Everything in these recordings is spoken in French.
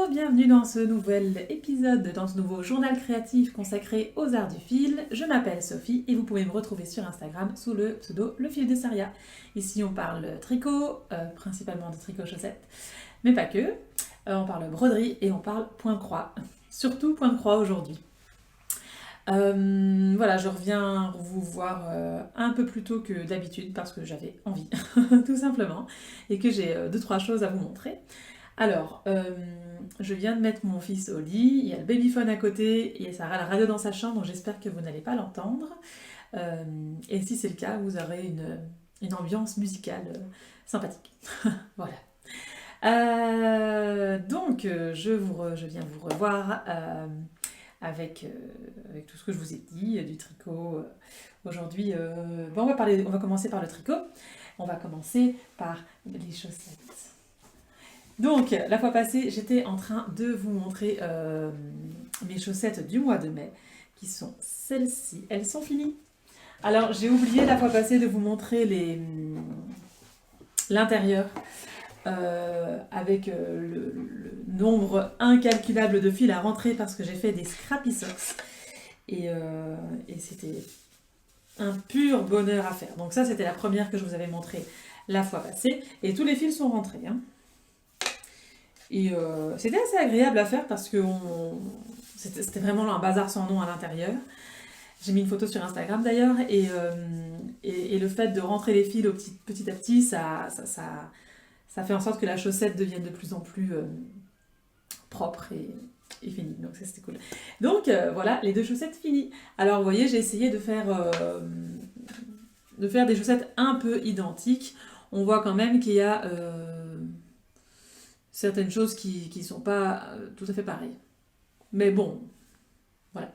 bienvenue dans ce nouvel épisode, dans ce nouveau journal créatif consacré aux arts du fil. Je m'appelle Sophie et vous pouvez me retrouver sur Instagram sous le pseudo Le Fil de Saria. Ici on parle tricot, principalement de tricot chaussettes, mais pas que. On parle broderie et on parle point-croix, surtout point-croix aujourd'hui. Voilà, je reviens vous voir un peu plus tôt que d'habitude parce que j'avais envie, tout simplement, et que j'ai 2-3 choses à vous montrer. Alors, je viens de mettre mon fils au lit, il y a le babyphone à côté et ça a la radio dans sa chambre, donc j'espère que vous n'allez pas l'entendre. Et si c'est le cas, vous aurez une ambiance musicale sympathique. Voilà. Donc, je viens vous revoir avec tout ce que je vous ai dit, du tricot. Aujourd'hui, on va commencer par le tricot. On va commencer par les chaussettes. Donc, la fois passée, j'étais en train de vous montrer mes chaussettes du mois de mai, qui sont celles-ci. Elles sont finies. Alors, j'ai oublié la fois passée de vous montrer l'intérieur avec le nombre incalculable de fils à rentrer parce que j'ai fait des scrappy socks. Et c'était un pur bonheur à faire. Donc ça, c'était la première que je vous avais montrée la fois passée. Et tous les fils sont rentrés, hein. Et c'était assez agréable à faire parce que c'était vraiment un bazar sans nom à l'intérieur. J'ai mis une photo sur Instagram d'ailleurs, et le fait de rentrer les fils petit à petit, ça fait en sorte que la chaussette devienne de plus en plus propre et finie. Donc ça c'était cool. Donc voilà, les 2 chaussettes finies. Alors vous voyez, j'ai essayé de faire des chaussettes un peu identiques. On voit quand même qu'il y a certaines choses qui sont pas tout à fait pareilles. Mais bon, voilà.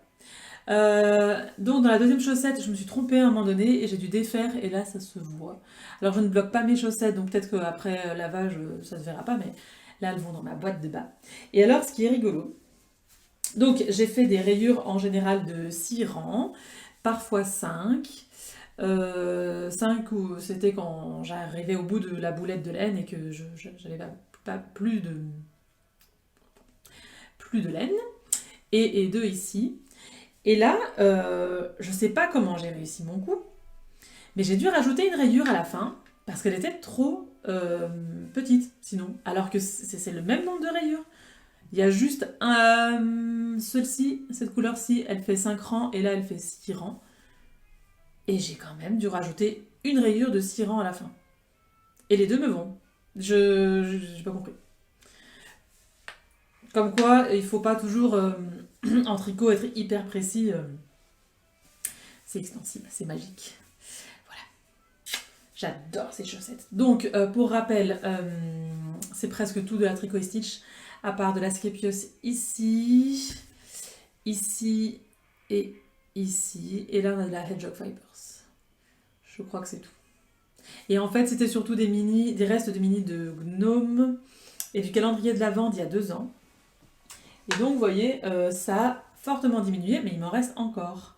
Donc dans la deuxième chaussette, je me suis trompée à un moment donné et j'ai dû défaire et là ça se voit. Alors je ne bloque pas mes chaussettes, donc peut-être qu'après lavage ça se verra pas, mais là elles vont dans ma boîte de bas. Et alors ce qui est rigolo, donc j'ai fait des rayures en général de 6 rangs, parfois 5. 5 où c'était quand j'arrivais au bout de la boulette de laine et que j'avais pas plus de laine, et 2 ici. Et là, je sais pas comment j'ai réussi mon coup, mais j'ai dû rajouter une rayure à la fin, parce qu'elle était trop petite, sinon. Alors que c'est le même nombre de rayures. Il y a juste celle-ci, cette couleur-ci, elle fait 5 rangs, et là, elle fait 6 rangs. Et j'ai quand même dû rajouter une rayure de 6 rangs à la fin. Et les 2 me vont. J'ai pas compris. Comme quoi, il faut pas toujours... en tricot, être hyper précis, c'est extensible, c'est magique. Voilà. J'adore ces chaussettes. Donc, pour rappel, c'est presque tout de la Tricot Stitch, à part de la Skepios ici, ici et ici. Et là, on a de la Hedgehog Fibers. Je crois que c'est tout. Et en fait, c'était surtout des restes de mini de Gnome et du calendrier de l'Avent d'il y a 2 ans. Et donc, vous voyez, ça a fortement diminué, mais il m'en reste encore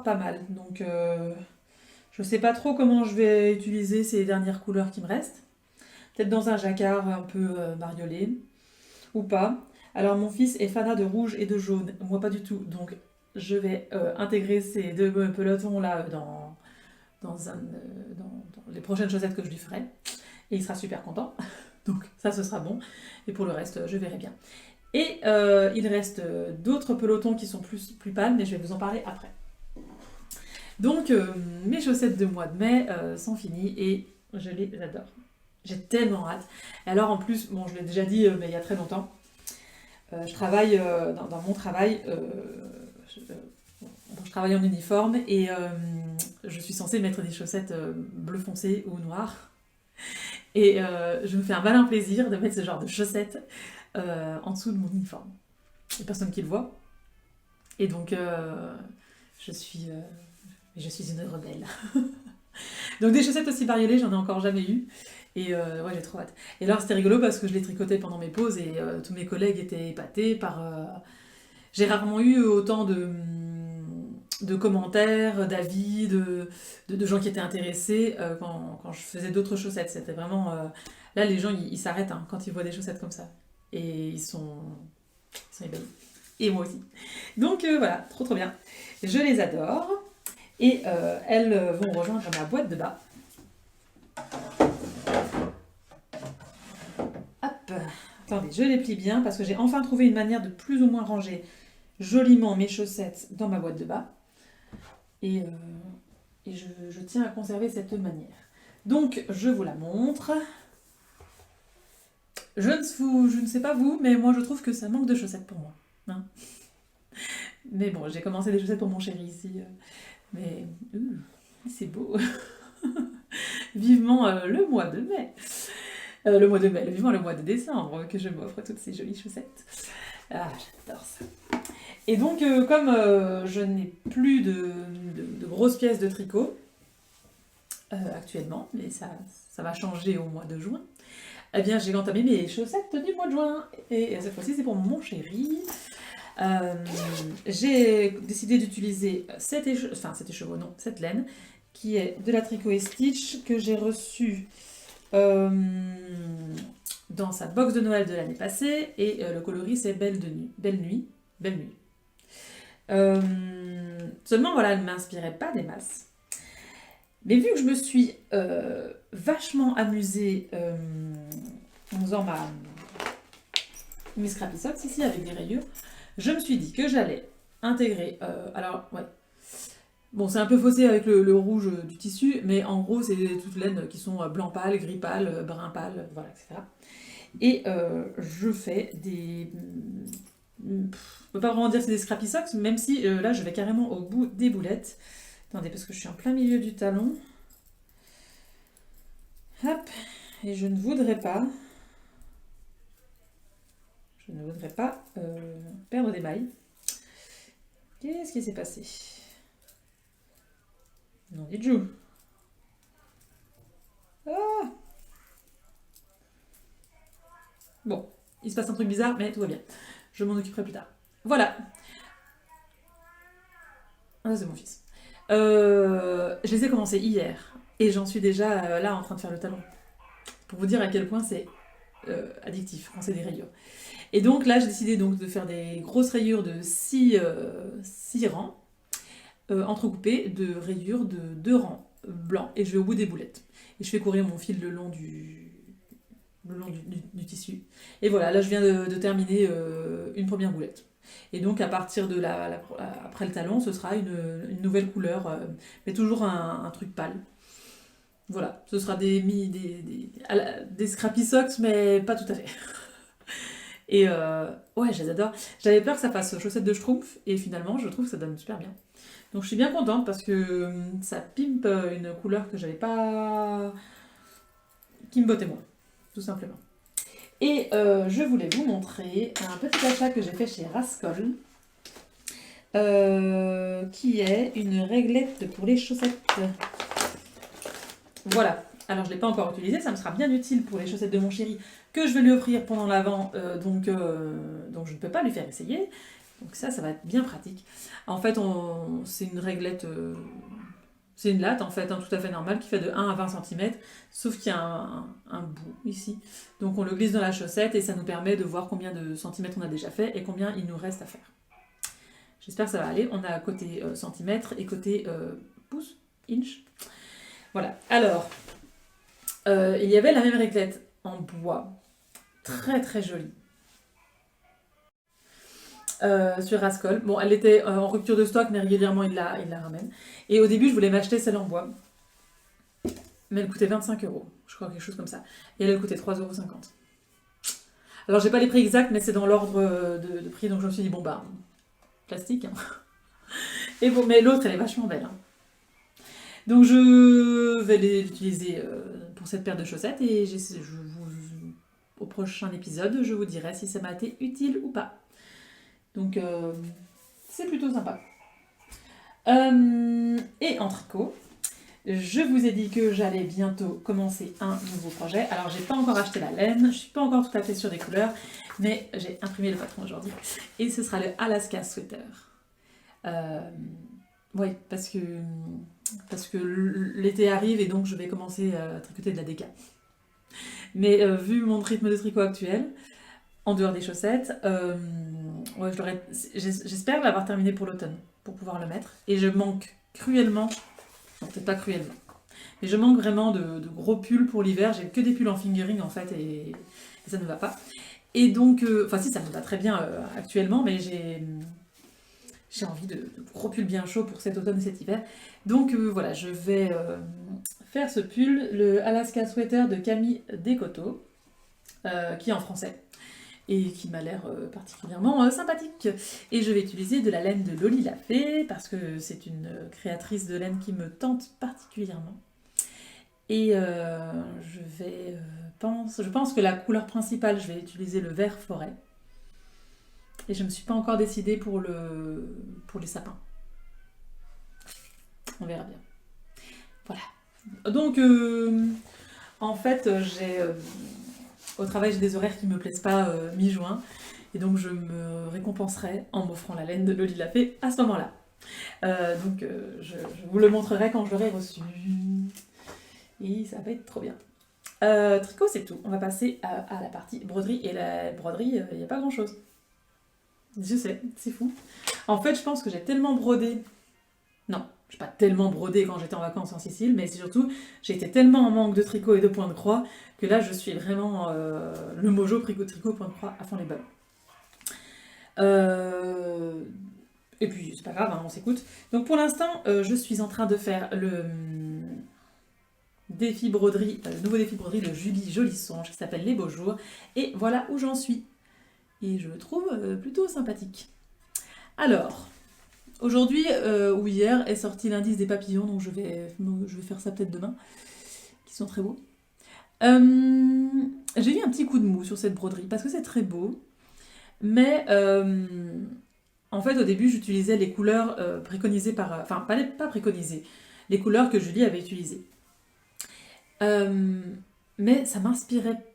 pas mal. Donc, je ne sais pas trop comment je vais utiliser ces dernières couleurs qui me restent. Peut-être dans un jacquard un peu bariolé, ou pas. Alors, mon fils est fanat de rouge et de jaune, moi pas du tout. Donc, je vais intégrer ces 2 pelotons-là dans les prochaines chaussettes que je lui ferai. Et il sera super content. Donc, ça, ce sera bon. Et pour le reste, je verrai bien. Et il reste d'autres pelotons qui sont plus pâles, mais je vais vous en parler après. Donc, mes chaussettes de mois de mai sont finies et je les adore. J'ai tellement hâte. Et alors, en plus, bon, je l'ai déjà dit, mais il y a très longtemps, je travaille dans mon travail, je travaille en uniforme et je suis censée mettre des chaussettes bleu foncé ou noir. Et je me fais un malin plaisir de mettre ce genre de chaussettes en dessous de mon uniforme. Il n'y a personne qui le voit. Et donc, je suis une rebelle. Donc des chaussettes aussi bariolées, j'en ai encore jamais eu. Et ouais, j'ai trop hâte. Et alors, c'était rigolo parce que je les tricotais pendant mes pauses et tous mes collègues étaient épatés par... J'ai rarement eu autant de commentaires, d'avis, de gens qui étaient intéressés quand je faisais d'autres chaussettes. C'était vraiment... là, les gens, ils s'arrêtent hein, quand ils voient des chaussettes comme ça. et ils sont ébahis. Et moi aussi. Donc voilà, trop trop bien. Je les adore. Et elles vont rejoindre ma boîte de bas. Hop. Attendez, je les plie bien parce que j'ai enfin trouvé une manière de plus ou moins ranger joliment mes chaussettes dans ma boîte de bas. Et je tiens à conserver cette manière. Donc, je vous la montre. Je ne sais pas vous, mais moi je trouve que ça manque de chaussettes pour moi. Hein, mais bon, j'ai commencé des chaussettes pour mon chéri ici. Mais c'est beau. Vivement le mois de mai. Vivement le mois de décembre que je m'offre toutes ces jolies chaussettes. Ah, j'adore ça. Et donc, comme je n'ai plus de grosses pièces de tricot actuellement, mais ça va changer au mois de juin, eh bien, j'ai entamé mes chaussettes du mois de juin. Et cette fois-ci, c'est pour mon chéri. J'ai décidé d'utiliser cette laine, qui est de la Tricot et Stitch, que j'ai reçue dans sa box de Noël de l'année passée, et le coloris c'est Belle Nuit. Seulement voilà, elle ne m'inspirait pas des masses. Mais vu que je me suis vachement amusée en faisant mes scrappy socks ici avec des rayures, je me suis dit que j'allais intégrer, alors ouais, bon c'est un peu faussé avec le rouge du tissu, mais en gros c'est toutes laines qui sont blanc pâle, gris pâle, brun pâle, voilà, etc. Et je fais des... Je ne peux pas vraiment dire que c'est des scrappy socks, même si là je vais carrément au bout des boulettes. Attendez, parce que je suis en plein milieu du talon. Hop, et je ne voudrais pas perdre des mailles. Qu'est-ce qui s'est passé? Non, dit Jou. Ah. Bon, il se passe un truc bizarre, mais tout va bien. Je m'en occuperai plus tard. Voilà. Ah, c'est mon fils. Je les ai commencés hier, et j'en suis déjà là en train de faire le talon. Pour vous dire à quel point c'est addictif quand c'est des rayures. Et donc là, j'ai décidé donc de faire des grosses rayures de 6 rangs, entrecoupées de rayures de 2 rangs blancs. Et je vais au bout des boulettes. Et je fais courir mon fil le long du tissu. Et voilà, là je viens de terminer une première boulette. Et donc à partir de après le talon, ce sera une nouvelle couleur, mais toujours un truc pâle. Voilà, ce sera des scrappy socks, mais pas tout à fait. Et ouais, je les adore. J'avais peur que ça fasse chaussettes de schtroumpf, et finalement, je trouve que ça donne super bien. Donc je suis bien contente parce que ça pimpe une couleur que j'avais pas... qui me bottait moins, tout simplement. Et je voulais vous montrer un petit achat que j'ai fait chez Rascol, qui est une réglette pour les chaussettes. Voilà. Alors je ne l'ai pas encore utilisé, ça me sera bien utile pour les chaussettes de mon chéri que je vais lui offrir pendant l'Avent, donc je ne peux pas lui faire essayer. Donc ça va être bien pratique. En fait, c'est une réglette, c'est une latte en fait, tout à fait normale, qui fait de 1 à 20 cm, sauf qu'il y a un bout ici. Donc on le glisse dans la chaussette et ça nous permet de voir combien de centimètres on a déjà fait et combien il nous reste à faire. J'espère que ça va aller. On a côté centimètre et côté pouce, inch. Voilà. Alors, il y avait la même réglette en bois, très très jolie, sur Rascol. Bon, elle était en rupture de stock, mais régulièrement il la ramène. Et au début, je voulais m'acheter celle en bois, mais elle coûtait 25 €, je crois, quelque chose comme ça. Et elle coûtait 3,50 €. Alors, j'ai pas les prix exacts, mais c'est dans l'ordre de prix, donc je me suis dit, bon bah, plastique. Hein. Et bon, mais l'autre, elle est vachement belle. Hein. Donc je vais l'utiliser pour cette paire de chaussettes et au prochain épisode, je vous dirai si ça m'a été utile ou pas. Donc c'est plutôt sympa. Et en tricot, je vous ai dit que j'allais bientôt commencer un nouveau projet. Alors j'ai pas encore acheté la laine, je suis pas encore tout à fait sûre des couleurs, mais j'ai imprimé le patron aujourd'hui. Et ce sera le Alaska Sweater. Oui, parce que l'été arrive et donc je vais commencer à tricoter de la déca. Mais vu mon rythme de tricot actuel, en dehors des chaussettes. Ouais, j'espère l'avoir terminé pour l'automne, pour pouvoir le mettre. Et je manque cruellement, non peut-être pas cruellement, mais je manque vraiment de gros pulls pour l'hiver. J'ai que des pulls en fingering en fait et ça ne va pas. Et donc, enfin si, ça me va très bien actuellement, mais j'ai envie de gros pulls bien chauds pour cet automne et cet hiver. Donc voilà, je vais faire ce pull, le Alaska Sweater de Camille Descoteaux, qui est en français et qui m'a l'air particulièrement sympathique. Et je vais utiliser de la laine de Loli Lafay parce que c'est une créatrice de laine qui me tente particulièrement. Et je pense que la couleur principale, je vais utiliser le vert forêt. Et je ne me suis pas encore décidée pour les sapins. On verra bien. Voilà. Donc, en fait, au travail, j'ai des horaires qui ne me plaisent pas mi-juin. Et donc, je me récompenserai en m'offrant la laine de Loli Lafay à ce moment-là. Donc, je vous le montrerai quand je l'aurai reçu. Et ça va être trop bien. Tricot, c'est tout. On va passer à la partie broderie. Et la broderie, il n'y a pas grand-chose. Je sais, c'est fou. En fait, je pense que j'ai tellement brodé. Non, je n'ai pas tellement brodé quand j'étais en vacances en Sicile, mais c'est surtout, j'ai été tellement en manque de tricot et de points de croix que là, je suis vraiment le mojo tricot, point de croix à fond les balles. Et puis, c'est pas grave, hein, on s'écoute. Donc pour l'instant, je suis en train de faire le défi broderie, le nouveau défi broderie de Julie Jolissonge qui s'appelle Les Beaux Jours. Et voilà où j'en suis. Et je le trouve plutôt sympathique. Alors, aujourd'hui ou hier est sorti l'indice des papillons, donc je vais faire ça peut-être demain, qui sont très beaux. J'ai eu un petit coup de mou sur cette broderie, parce que c'est très beau, mais en fait au début j'utilisais les couleurs préconisées par... Enfin, pas préconisées, les couleurs que Julie avait utilisées. Mais ça m'inspirait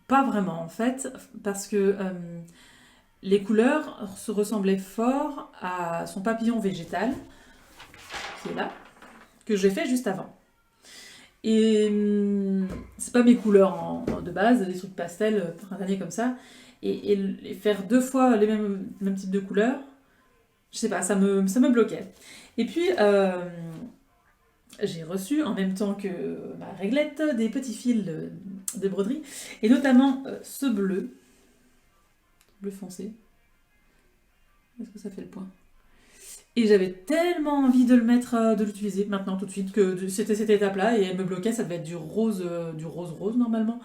pas vraiment en fait, parce que les couleurs se ressemblaient fort à son papillon végétal, qui est là, que j'ai fait juste avant. Et c'est pas mes couleurs de base, des trucs pastel, printaniers comme ça, et faire deux fois les mêmes types de couleurs, je sais pas, ça me bloquait. Et puis, j'ai reçu en même temps que ma réglette des petits fils de broderie, et notamment ce bleu foncé. Est-ce que ça fait le point? Et j'avais tellement envie de le mettre, de l'utiliser maintenant tout de suite, que c'était cette étape-là, et elle me bloquait, ça devait être du rose normalement.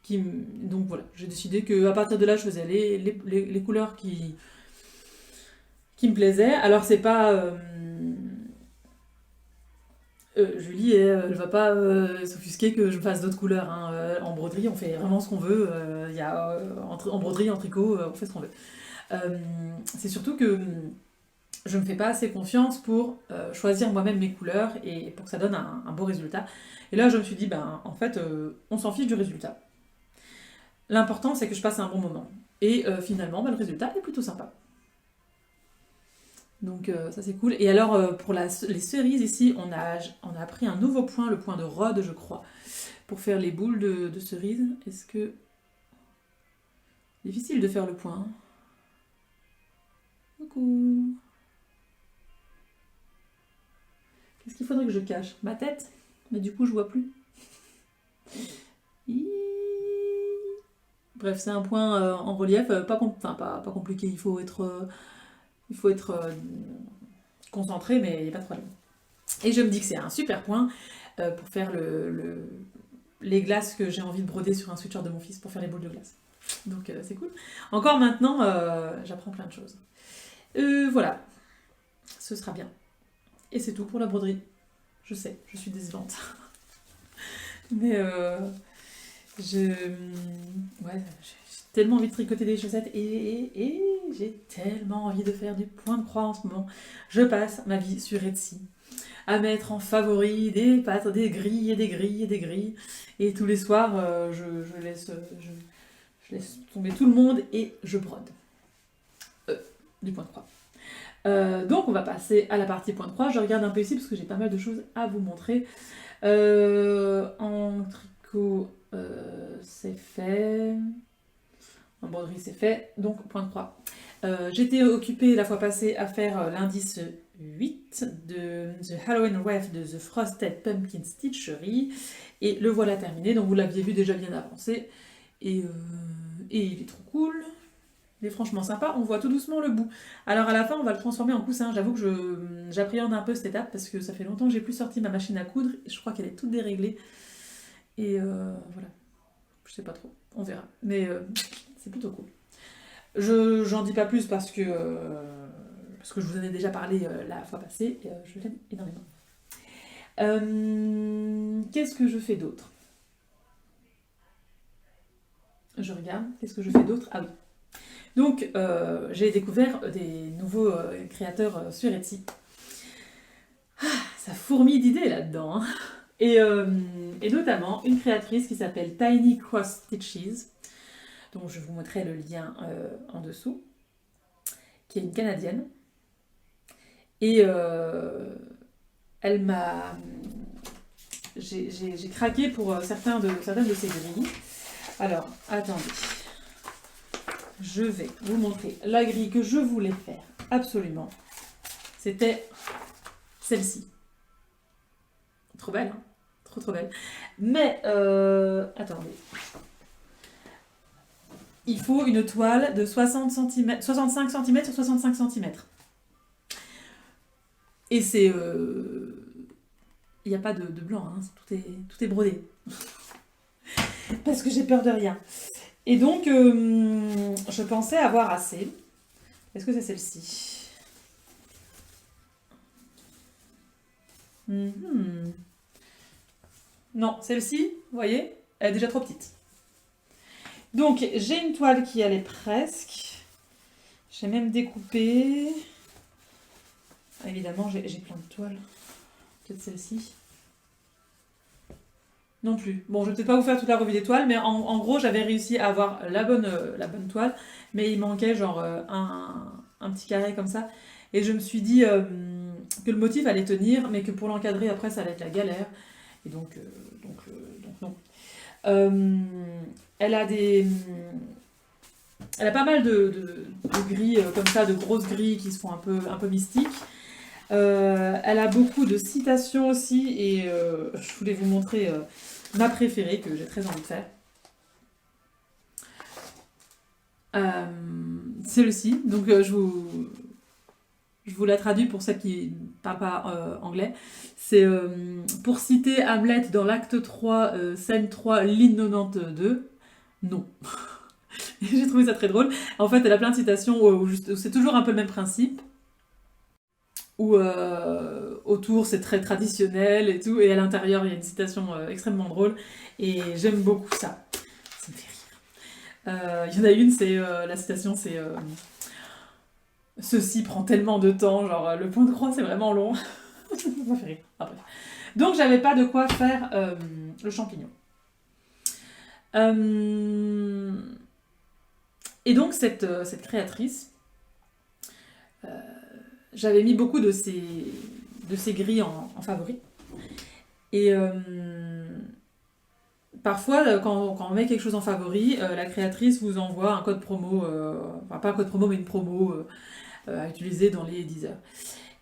Donc voilà, j'ai décidé qu'à partir de là, je faisais les couleurs qui me plaisaient. Alors c'est pas... Julie, elle va pas s'offusquer que je fasse d'autres couleurs. Hein. En broderie, on fait vraiment ce qu'on veut. En broderie, en tricot, on fait ce qu'on veut. C'est surtout que je ne me fais pas assez confiance pour choisir moi-même mes couleurs et pour que ça donne un beau résultat. Et là, je me suis dit, en fait, on s'en fiche du résultat. L'important, c'est que je passe un bon moment. Et finalement, le résultat est plutôt sympa. Donc ça c'est cool. Et alors pour les cerises ici, on a pris un nouveau point, le point de Rhodes je crois, pour faire les boules de cerises. Est-ce que... Difficile de faire le point. Hein. Coucou. Qu'est-ce qu'il faudrait que je cache? Ma tête? Mais du coup je vois plus. Bref, c'est un point en relief, pas compliqué, il faut être concentré, mais il n'y a pas de problème. Et je me dis que c'est un super point pour faire les glaces que j'ai envie de broder sur un sweatshirt de mon fils pour faire les boules de glace. Donc c'est cool. Encore maintenant, j'apprends plein de choses. Voilà, ce sera bien. Et c'est tout pour la broderie. Je sais, je suis décevante. Mais j'ai tellement envie de tricoter des chaussettes et j'ai tellement envie de faire du point de croix en ce moment. Je passe ma vie sur Etsy à mettre en favori des pâtes, des grilles et des grilles et des grilles. Et tous les soirs, je laisse tomber tout le monde et je brode. Du point de croix. Donc on va passer à la partie point de croix. Je regarde un peu ici parce que j'ai pas mal de choses à vous montrer. En tricot, c'est fait. En broderie, c'est fait, donc point de croix. J'étais occupée la fois passée à faire l'indice 8 de The Halloween Wreath de The Frosted Pumpkin Stitchery. Et le voilà terminé, donc vous l'aviez vu déjà bien avancé. Et il est trop cool. Il est franchement sympa, on voit tout doucement le bout. Alors à la fin, on va le transformer en coussin. J'avoue que j'appréhende un peu cette étape parce que ça fait longtemps que j'ai plus sorti ma machine à coudre. Et je crois qu'elle est toute déréglée. Et voilà. Je sais pas trop, on verra. Mais c'est plutôt cool. J'en dis pas plus parce que je vous en ai déjà parlé la fois passée. Et, je l'aime énormément. Qu'est-ce que je fais d'autre? Je regarde. Qu'est-ce que je fais d'autre? Ah oui. Donc, j'ai découvert des nouveaux créateurs sur Etsy. Ah, ça fourmille d'idées là-dedans. Hein. Et notamment une créatrice qui s'appelle Tiny Cross Stitches, dont je vous montrerai le lien en dessous, qui est une Canadienne. Et elle m'a... J'ai craqué pour certaines de ses grilles. Alors, attendez. Je vais vous montrer la grille que je voulais faire, absolument. C'était celle-ci. Trop belle, hein? Trop belle. Mais, attendez. Il faut une toile de 65 cm sur 65 cm. Et c'est... Il n'y a pas de blanc, hein, tout est brodé. Parce que j'ai peur de rien. Et donc, je pensais avoir assez. Est-ce que c'est celle-ci? Non, celle-ci, vous voyez, elle est déjà trop petite. Donc, j'ai une toile qui allait presque. J'ai même découpé. Évidemment, j'ai plein de toiles. Peut-être celle-ci. Non plus. Bon, je vais peut-être pas vous faire toute la revue des toiles, mais en gros, j'avais réussi à avoir la bonne toile, mais il manquait genre un petit carré comme ça. Et je me suis dit que le motif allait tenir, mais que pour l'encadrer après, ça allait être la galère. Et donc non. Elle a pas mal de grilles comme ça, de grosses grilles qui se font un peu mystiques. Elle a beaucoup de citations aussi, et je voulais vous montrer ma préférée que j'ai très envie de faire. Celle-ci, donc je vous la traduis pour celles qui ne parlent pas anglais. C'est pour citer Hamlet dans l'acte 3, scène 3, ligne 92. Non. J'ai trouvé ça très drôle. En fait, elle a plein de citations où c'est toujours un peu le même principe. Où autour c'est très traditionnel et tout, et à l'intérieur il y a une citation extrêmement drôle, et j'aime beaucoup ça. Ça me fait rire. Il y en a une, c'est la citation, c'est ceci prend tellement de temps, genre le point de croix c'est vraiment long. Ça me fait rire. Ah, bref. Donc j'avais pas de quoi faire le champignon. Et donc cette créatrice, j'avais mis beaucoup de ces grilles en favori. Et parfois, quand on met quelque chose en favori, la créatrice vous envoie un code promo, enfin pas un code promo, mais une promo à utiliser dans les 10 heures.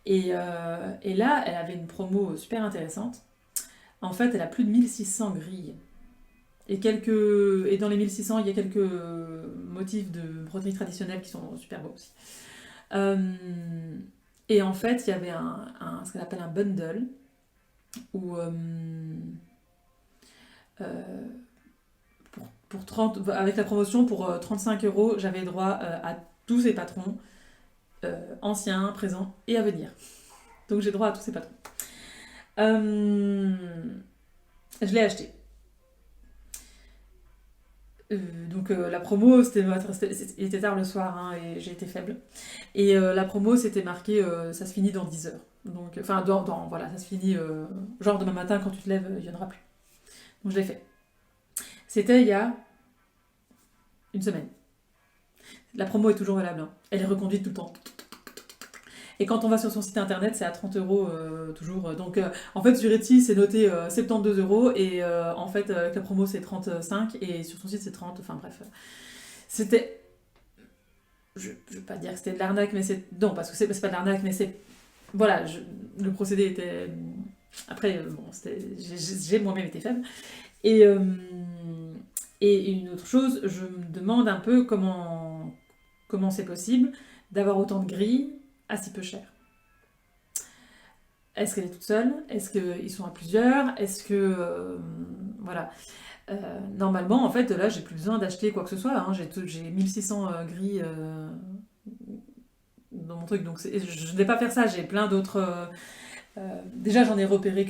Et là, elle avait une promo super intéressante. En fait, elle a plus de 1600 grilles. Et dans les 1600, il y a quelques motifs de broderie traditionnelle qui sont super beaux aussi. Et en fait, il y avait ce qu'on appelle un bundle, où pour 30, avec la promotion, pour 35 €, j'avais droit à tous ces patrons, anciens, présents et à venir. Donc j'ai droit à tous ces patrons. Je l'ai acheté. Donc la promo, il était tard le soir, hein, et j'ai été faible. Et la promo, c'était marqué ça se finit dans 10 heures. Donc, enfin, voilà, ça se finit genre demain matin, quand tu te lèves, il n'y en aura plus. Donc je l'ai fait. C'était il y a une semaine. La promo est toujours valable, hein. Elle est reconduite tout le temps. Et quand on va sur son site internet, c'est à 30 € toujours. Donc en fait, sur Etsy, c'est noté 72 €, et en fait, avec la promo, c'est 35, et sur son site, c'est 30. Enfin bref, C'était... Je ne veux pas dire que c'était de l'arnaque, mais c'est... Non, parce que c'est pas de l'arnaque, mais c'est... Voilà, le procédé était... Après, bon, j'ai moi-même été faible. Et, et une autre chose, je me demande un peu comment c'est possible d'avoir autant de grilles à si peu cher. Est-ce qu'elle est toute seule? Est-ce qu'ils sont à plusieurs? Est-ce que... voilà. Normalement, en fait, là, j'ai plus besoin d'acheter quoi que ce soit. Hein. J'ai 1600 grilles dans mon truc, donc je ne vais pas faire ça. J'ai plein d'autres... déjà, j'en ai repéré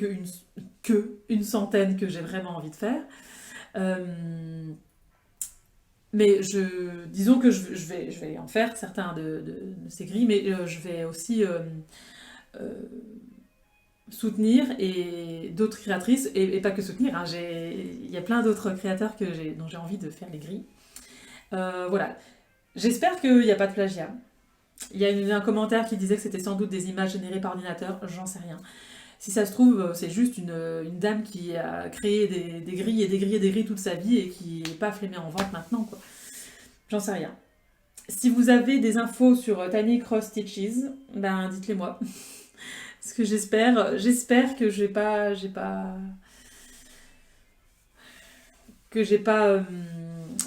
une centaine que j'ai vraiment envie de faire. Mais disons que je vais en faire certains de ces grilles, mais je vais aussi soutenir et d'autres créatrices, et pas que soutenir, hein, il y a plein d'autres créateurs dont j'ai envie de faire les grilles. Voilà. J'espère qu'il n'y a pas de plagiat. Il y a un commentaire qui disait que c'était sans doute des images générées par ordinateur, j'en sais rien. Si ça se trouve, c'est juste une dame qui a créé des grilles et des grilles et des grilles toute sa vie et qui n'est pas les met en vente maintenant, quoi. J'en sais rien. Si vous avez des infos sur Tiny Cross Stitches, ben dites-les moi. Parce que j'espère que j'ai pas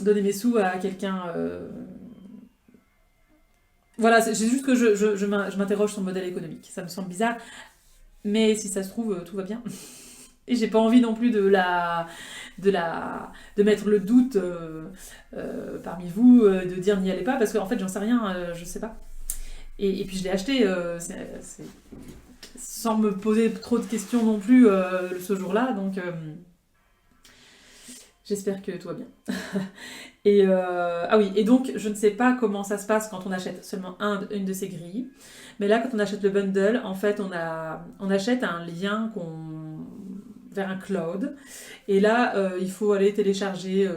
donné mes sous à quelqu'un. Voilà, c'est juste que je m'interroge sur le modèle économique. Ça me semble bizarre, mais si ça se trouve, tout va bien. Et j'ai pas envie non plus de mettre le doute parmi vous, de dire n'y allez pas, parce qu'en fait j'en sais rien, je sais pas. Et puis je l'ai acheté sans me poser trop de questions non plus ce jour-là, donc j'espère que tout va bien. Et ah oui, et donc je ne sais pas comment ça se passe quand on achète seulement une de ces grilles, mais là quand on achète le bundle, en fait on achète un lien vers un cloud, et là il faut aller télécharger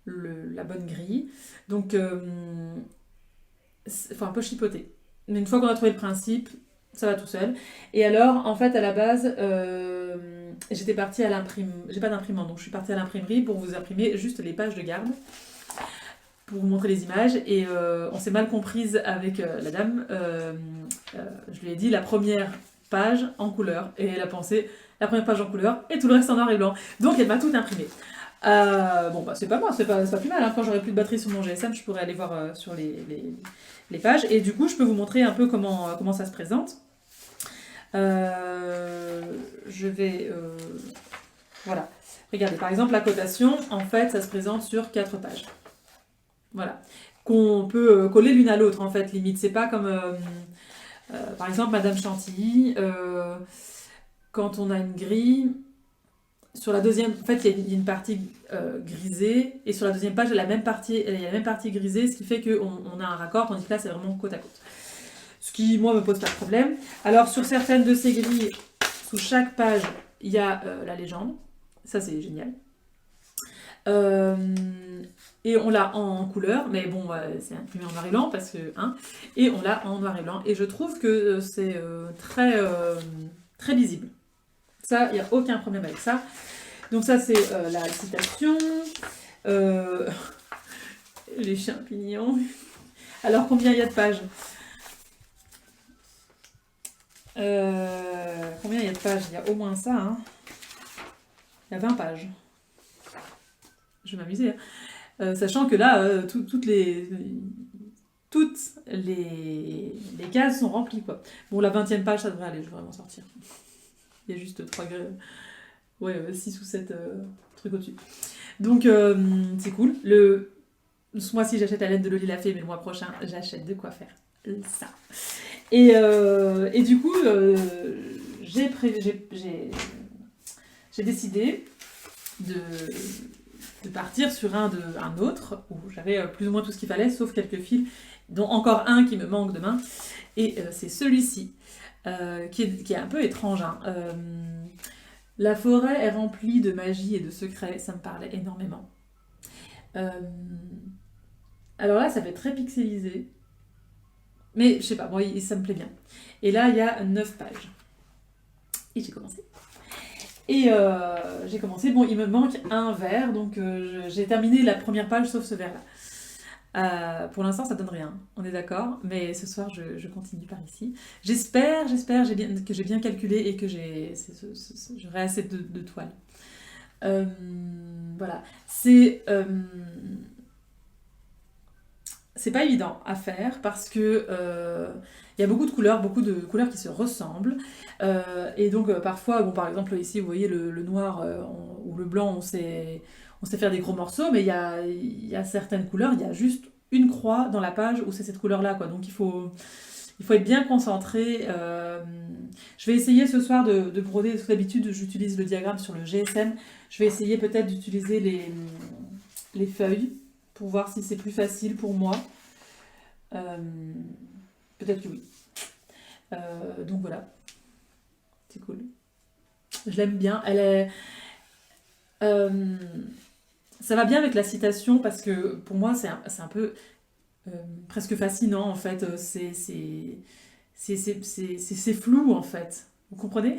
la bonne grille, donc il faut un peu chipoter, mais une fois qu'on a trouvé le principe, ça va tout seul. Et alors en fait à la base j'étais partie à j'ai pas d'imprimante, donc je suis partie à l'imprimerie pour vous imprimer juste les pages de garde pour vous montrer les images, et on s'est mal comprise avec la dame. Je lui ai dit la première page en couleur, et elle a pensé la première page en couleur et tout le reste en noir et blanc, donc elle m'a tout imprimé. Bon bah c'est pas moi, c'est pas plus mal, hein. Quand j'aurai plus de batterie sur mon GSM, je pourrai aller voir sur les pages, et du coup je peux vous montrer un peu comment ça se présente. Je vais... voilà. Regardez, par exemple, la cotation, en fait, ça se présente sur 4 pages. Voilà. Qu'on peut coller l'une à l'autre, en fait, limite. C'est pas comme... par exemple, Madame Chantilly, quand on a une grille, sur la deuxième... En fait, il y a une partie grisée, et sur la deuxième page, il y a la même partie grisée, ce qui fait qu'on a un raccord, tandis que là, c'est vraiment côte à côte. Ce qui, moi, me pose pas de problème. Alors, sur certaines de ces grilles, sous chaque page, il y a la légende. Ça, c'est génial. Et on l'a en couleur, mais bon, c'est imprimé en noir et blanc, parce que... Hein, et on l'a en noir et blanc. Et je trouve que c'est très, très lisible. Ça, il n'y a aucun problème avec ça. Donc ça, c'est la citation. Les champignons. Alors, combien il y a de pages ? Combien il y a de pages? Il y a au moins ça, hein. Il y a 20 pages. Je vais m'amuser, hein. Sachant que là, toutes les cases sont remplies, quoi. Bon, la 20e page, ça devrait aller, je vais vraiment sortir. Il y a juste 6 ou 7 trucs au-dessus. Donc, c'est cool. Ce mois-ci, j'achète la laine de Loli la Fée, mais le mois prochain, j'achète de quoi faire ça. Et du coup, j'ai décidé de partir sur un autre, où j'avais plus ou moins tout ce qu'il fallait, sauf quelques fils, dont encore un qui me manque demain. Et c'est celui-ci, qui est un peu étrange, hein. La forêt est remplie de magie et de secrets, ça me parlait énormément. Alors là, ça fait très pixelisé. Mais je sais pas, moi ça me plaît bien. Et là, il y a 9 pages. Et j'ai commencé. Et j'ai commencé, bon, il me manque un vert, donc j'ai terminé la première page sauf ce vert-là. Pour l'instant, ça donne rien, on est d'accord, mais ce soir, je continue par ici. J'espère que j'ai bien calculé et que j'aurai assez de toile. Voilà, c'est pas évident à faire parce que il y a beaucoup de couleurs qui se ressemblent. Et donc parfois, bon, par exemple ici, vous voyez le noir ou le blanc, on sait faire des gros morceaux, mais il y a certaines couleurs, il y a juste une croix dans la page où c'est cette couleur-là, quoi. Donc il faut être bien concentré. Je vais essayer ce soir de broder, parce que d'habitude j'utilise le diagramme sur le GSM. Je vais essayer peut-être d'utiliser les feuilles pour voir si c'est plus facile pour moi. Peut-être que oui. Donc voilà, c'est cool. Je l'aime bien. Elle est. Ça va bien avec la citation parce que pour moi c'est un peu presque fascinant en fait. C'est flou en fait. Vous comprenez?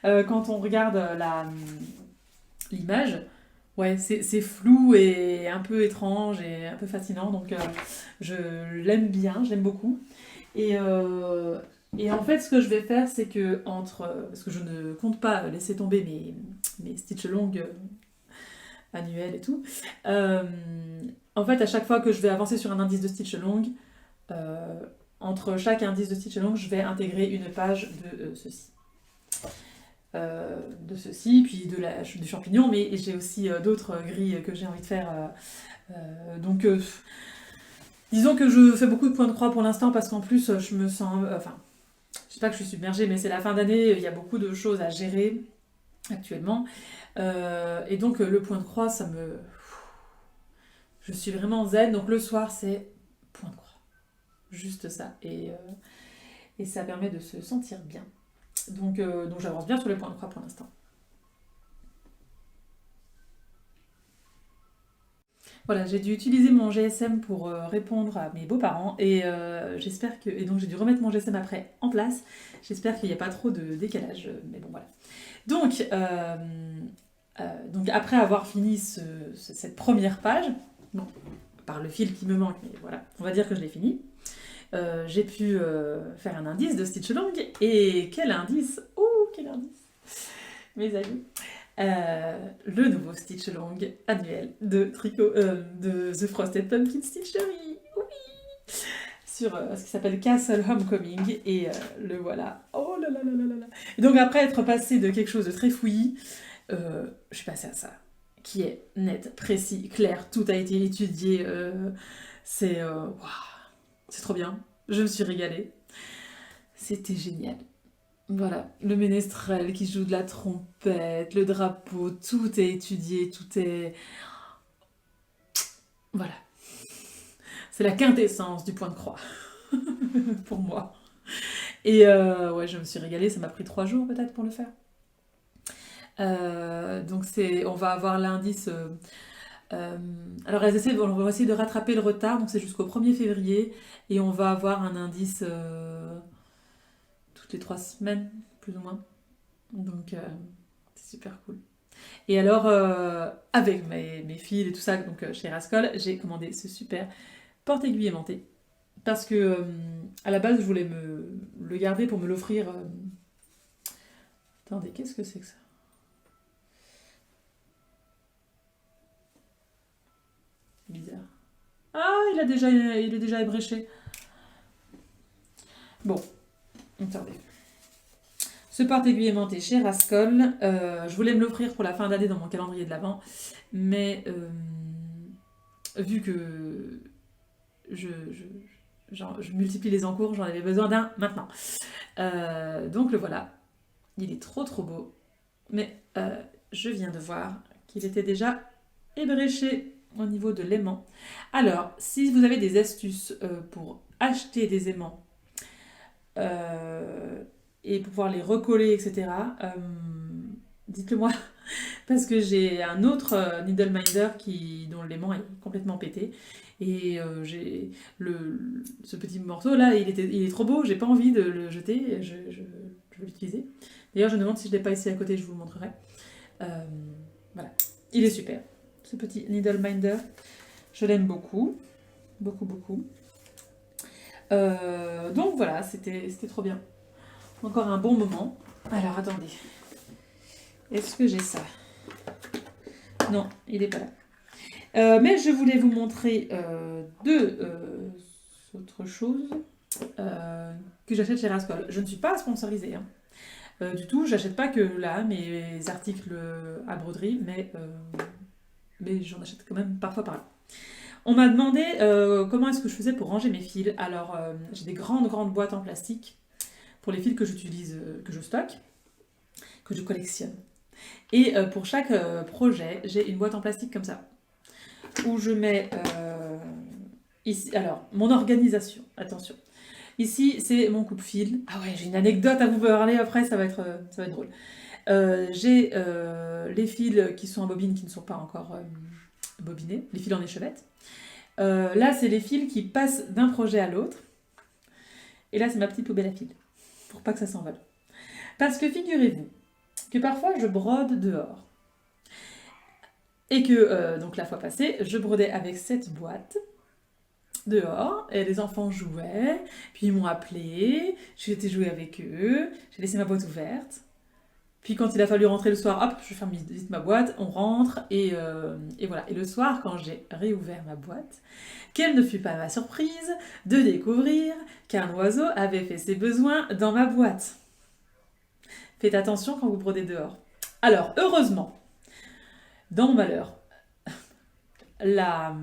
Quand on regarde l'image, ouais, c'est flou et un peu étrange et un peu fascinant. Donc je l'aime bien, je l'aime beaucoup. Et, euh, et en fait, ce que je vais faire, c'est que parce que je ne compte pas laisser tomber mes stitch longues annuels et tout, euh, en fait, à chaque fois que je vais avancer sur un indice de stitch longue, euh, entre chaque indice de stitch longue, je vais intégrer une page de ceci. Puis du champignon, mais j'ai aussi d'autres grilles que j'ai envie de faire. Donc, disons que je fais beaucoup de points de croix pour l'instant parce qu'en plus, je me sens. Enfin, je sais pas que je suis submergée, mais c'est la fin d'année, il y a beaucoup de choses à gérer actuellement. Et donc, le point de croix, je suis vraiment zen. Donc, le soir, c'est point de croix. Juste ça. Et ça permet de se sentir bien. Donc j'avance bien sur les points de croix pour l'instant. Voilà, j'ai dû utiliser mon GSM pour répondre à mes beaux-parents et j'espère que. Et donc j'ai dû remettre mon GSM après en place. J'espère qu'il n'y a pas trop de décalage, mais bon voilà. Donc, donc après avoir fini cette première page, bon, par le fil qui me manque, mais voilà, on va dire que je l'ai fini. J'ai pu faire un indice de stitch long et quel indice! Oh, quel indice! Mes amis! Le nouveau stitch long annuel de tricot de The Frosted Pumpkin Stitchery, oui, sur ce qui s'appelle Castle Homecoming et le voilà. Oh là là là là là. Et donc après être passé de quelque chose de très fouillis, je suis passée à ça, qui est net, précis, clair, tout a été étudié. C'est waouh, c'est trop bien. Je me suis régalée. C'était génial. Voilà, le ménestrel qui joue de la trompette, le drapeau, tout est étudié, tout est... Voilà, c'est la quintessence du point de croix, pour moi. Et ouais, je me suis régalée, ça m'a pris 3 jours peut-être pour le faire. Donc on va avoir l'indice... alors on va essayer de rattraper le retard, donc c'est jusqu'au 1er février, et on va avoir un indice toutes les 3 semaines, plus ou moins. Donc c'est super cool. Et alors, avec mes fils et tout ça, donc chez Rascol, j'ai commandé ce super porte-aiguille aimanté. Parce que, à la base, je voulais le garder pour me l'offrir. Attendez, qu'est-ce que c'est que ça? Bizarre. Ah, il est déjà ébréché. Bon, attendez. Ce porte-aiguille aimanté chez Rascol, je voulais me l'offrir pour la fin d'année dans mon calendrier de l'Avent, mais vu que je multiplie les encours, j'en avais besoin d'un maintenant. Donc le voilà, il est trop trop beau, mais je viens de voir qu'il était déjà ébréché au niveau de l'aimant. Alors, si vous avez des astuces pour acheter des aimants, et pour pouvoir les recoller, etc. Dites-le moi, parce que j'ai un autre Needleminder dont l'aimant est complètement pété. Et ce petit morceau là, il est trop beau, j'ai pas envie de le jeter, je vais l'utiliser. D'ailleurs, je me demande si je ne l'ai pas ici à côté, je vous le montrerai. Voilà, il est super. Ce petit Needle Minder, je l'aime beaucoup. Beaucoup, beaucoup. Donc voilà, c'était trop bien. Encore un bon moment. Alors, attendez. Est-ce que j'ai ça? Non, il n'est pas là. Mais je voulais vous montrer deux autres choses que j'achète chez Rascol. Je ne suis pas sponsorisée. Du tout, j'achète pas que là mes articles à broderie, mais j'en achète quand même parfois par là. On m'a demandé comment est-ce que je faisais pour ranger mes fils. Alors, j'ai des grandes boîtes en plastique pour les fils que j'utilise, que je stocke, que je collectionne. Et pour chaque projet, j'ai une boîte en plastique comme ça, où je mets ici. Alors, mon organisation, attention. Ici, c'est mon coupe-fil. Ah ouais, j'ai une anecdote à vous parler après, ça va être drôle. J'ai les fils qui sont en bobine, qui ne sont pas encore bobinés, les fils en échevette. Là, c'est les fils qui passent d'un projet à l'autre. Et là, c'est ma petite poubelle à fils, pour pas que ça s'envole. Parce que figurez-vous que parfois, je brode dehors. Et que, donc la fois passée, je brodais avec cette boîte dehors, et les enfants jouaient, puis ils m'ont appelé, j'ai été jouer avec eux, j'ai laissé ma boîte ouverte. Puis quand il a fallu rentrer le soir, hop, je ferme vite ma boîte, on rentre, et voilà. Et le soir, quand j'ai réouvert ma boîte, quelle ne fut pas ma surprise de découvrir qu'un oiseau avait fait ses besoins dans ma boîte. Faites attention quand vous brodez dehors. Alors, heureusement, dans mon malheur, la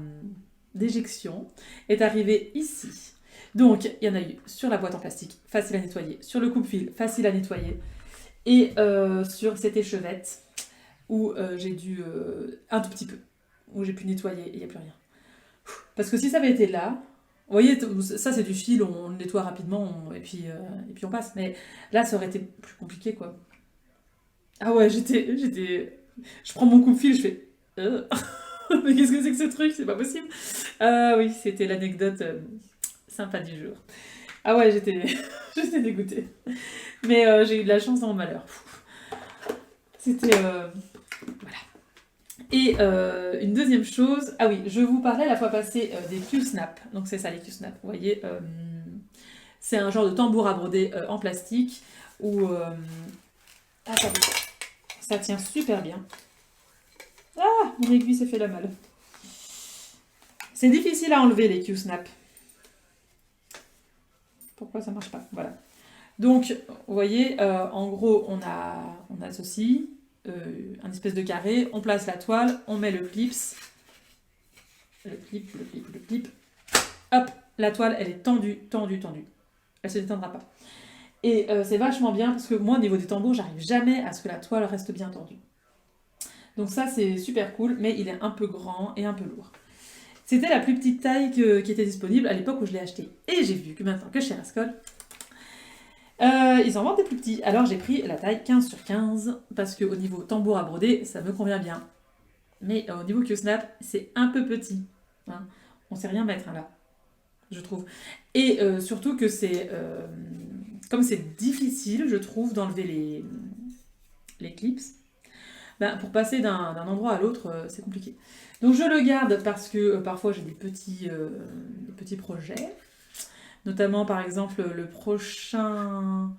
déjection est arrivée ici. Donc, il y en a eu sur la boîte en plastique, facile à nettoyer, sur le coupe-fil, facile à nettoyer, et sur cette échevette, où j'ai dû un tout petit peu, où j'ai pu nettoyer, et il n'y a plus rien. Parce que si ça avait été là, vous voyez, ça c'est du fil, on le nettoie rapidement, et puis on passe. Mais là, ça aurait été plus compliqué, quoi. Ah ouais, je prends mon coupe-fil, je fais... Mais qu'est-ce que c'est que ce truc? C'est pas possible. Ah oui, c'était l'anecdote sympa du jour. Ah ouais, j'étais dégoûtée. Mais j'ai eu de la chance dans mon malheur. C'était... voilà. Et une deuxième chose... Ah oui, je vous parlais la fois passée des Q-Snap. Donc c'est ça, les Q-Snap. Vous voyez, c'est un genre de tambour à broder en plastique où... attendez, ça tient super bien. Ah, mon aiguille s'est fait la malle. C'est difficile à enlever les Q-Snap. Pourquoi ça marche pas? Voilà. Donc, vous voyez, en gros, on a ceci, un espèce de carré, on place la toile, on met le clip. Hop, la toile, elle est tendue. Elle se détendra pas. Et c'est vachement bien parce que moi, au niveau des tambours, j'arrive jamais à ce que la toile reste bien tendue. Donc ça, c'est super cool, mais il est un peu grand et un peu lourd. C'était la plus petite taille qui était disponible à l'époque où je l'ai acheté. Et j'ai vu que maintenant que chez Rascol, ils en vendent des plus petits. Alors j'ai pris la taille 15x15 parce qu'au niveau tambour à broder, ça me convient bien. Mais au niveau Q-Snap, c'est un peu petit. Hein. On sait rien mettre là, je trouve. Et surtout que c'est... comme c'est difficile, je trouve, d'enlever les clips, ben, pour passer d'un endroit à l'autre, c'est compliqué. Donc je le garde parce que parfois j'ai des petits projets. Notamment, par exemple, le prochain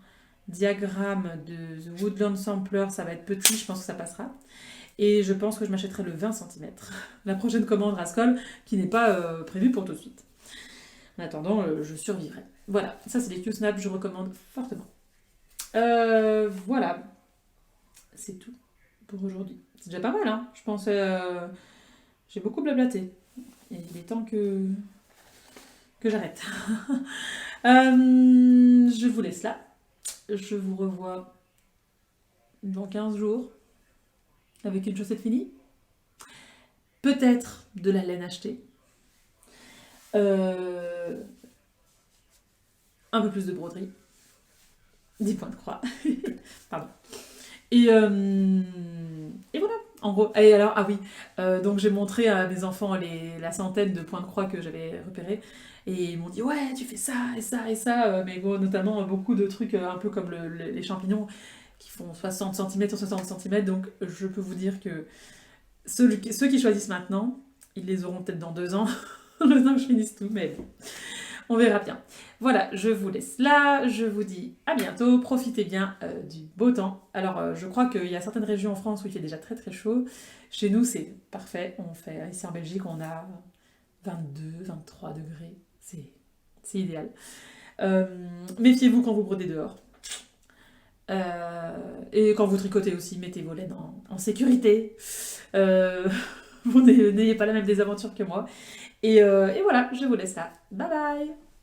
diagramme de The Woodland Sampler, ça va être petit, je pense que ça passera. Et je pense que je m'achèterai le 20 cm. La prochaine commande Rascol, qui n'est pas prévue pour tout de suite. En attendant, je survivrai. Voilà, ça c'est les Q-Snap, je recommande fortement. Voilà, c'est tout pour aujourd'hui. C'est déjà pas mal, hein. Je pense j'ai beaucoup blablaté. Et il est temps que j'arrête. Je vous laisse là. Je vous revois dans 15 jours avec une chaussette finie. Peut-être de la laine achetée. Un peu plus de broderie. 10 points de croix. Pardon. Et voilà, en gros. Et alors, ah oui, donc j'ai montré à mes enfants la centaine de points de croix que j'avais repérés. Et ils m'ont dit, ouais, tu fais ça, et ça, et ça. Mais bon, notamment beaucoup de trucs un peu comme les champignons qui font 60 cm sur 60 cm, donc je peux vous dire que ceux qui choisissent maintenant, ils les auront peut-être dans 2 ans, le temps que je finisse tout, mais bon, on verra bien. Voilà, je vous laisse là, je vous dis à bientôt, profitez bien du beau temps. Alors, je crois qu'il y a certaines régions en France où il fait déjà très très chaud. Chez nous, c'est parfait, ici en Belgique, on a 22, 23 degrés, c'est idéal. Méfiez-vous quand vous brodez dehors. Et quand vous tricotez aussi, mettez vos laines en sécurité. Vous n'ayez pas la même désaventure que moi. Et voilà, je vous laisse là. Bye bye!